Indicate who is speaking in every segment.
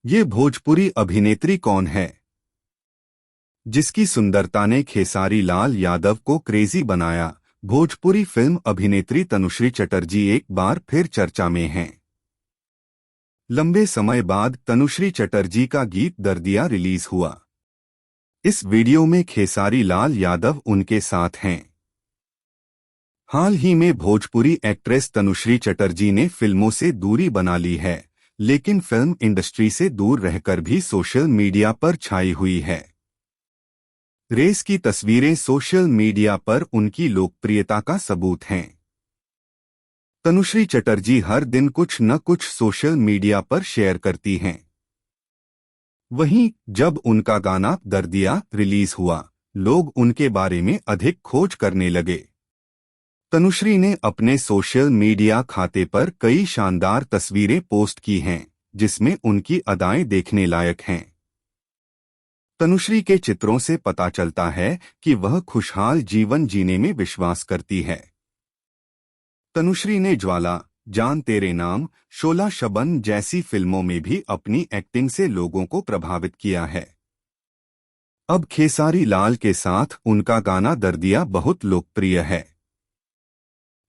Speaker 1: ये भोजपुरी अभिनेत्री कौन है जिसकी सुंदरता ने खेसारी लाल यादव को क्रेजी बनाया? भोजपुरी फिल्म अभिनेत्री तनुश्री चटर्जी एक बार फिर चर्चा में हैं। लंबे समय बाद तनुश्री चटर्जी का गीत दर्दिया रिलीज हुआ। इस वीडियो में खेसारी लाल यादव उनके साथ हैं। हाल ही में भोजपुरी एक्ट्रेस तनुश्री चटर्जी ने फिल्मों से दूरी बना ली है, लेकिन फिल्म इंडस्ट्री से दूर रहकर भी सोशल मीडिया पर छाई हुई है। रेस की तस्वीरें सोशल मीडिया पर उनकी लोकप्रियता का सबूत हैं। तनुश्री चटर्जी हर दिन कुछ न कुछ सोशल मीडिया पर शेयर करती हैं। वहीं जब उनका गाना दर्दिया रिलीज हुआ, लोग उनके बारे में अधिक खोज करने लगे। तनुश्री ने अपने सोशल मीडिया खाते पर कई शानदार तस्वीरें पोस्ट की हैं, जिसमें उनकी अदाएं देखने लायक हैं। तनुश्री के चित्रों से पता चलता है कि वह खुशहाल जीवन जीने में विश्वास करती है। तनुश्री ने ज्वाला, जान तेरे नाम, शोला शबन जैसी फिल्मों में भी अपनी एक्टिंग से लोगों को प्रभावित किया है। अब खेसारी लाल के साथ उनका गाना दर्दिया बहुत लोकप्रिय है।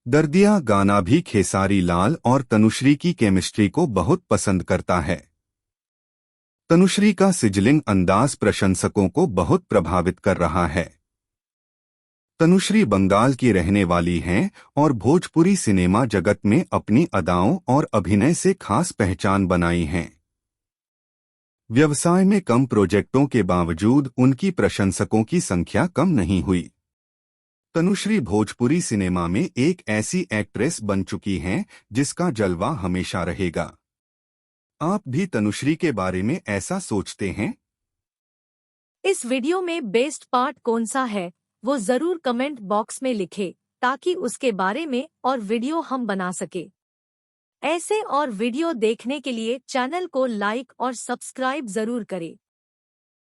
Speaker 1: दर्दिया गाना भी खेसारी लाल और तनुश्री की केमिस्ट्री को बहुत पसंद करता है। तनुश्री का सिजलिंग अंदाज प्रशंसकों को बहुत प्रभावित कर रहा है। तनुश्री बंगाल की रहने वाली हैं और भोजपुरी सिनेमा जगत में अपनी अदाओं और अभिनय से खास पहचान बनाई हैं। व्यवसाय में कम प्रोजेक्टों के बावजूद उनकी प्रशंसकों की संख्या कम नहीं हुई। तनुश्री भोजपुरी सिनेमा में एक ऐसी एक्ट्रेस बन चुकी हैं जिसका जलवा हमेशा रहेगा। आप भी तनुश्री के बारे में ऐसा सोचते हैं?
Speaker 2: इस वीडियो में बेस्ट पार्ट कौन सा है वो जरूर कमेंट बॉक्स में लिखे, ताकि उसके बारे में और वीडियो हम बना सके। ऐसे और वीडियो देखने के लिए चैनल को लाइक और सब्सक्राइब जरूर करें।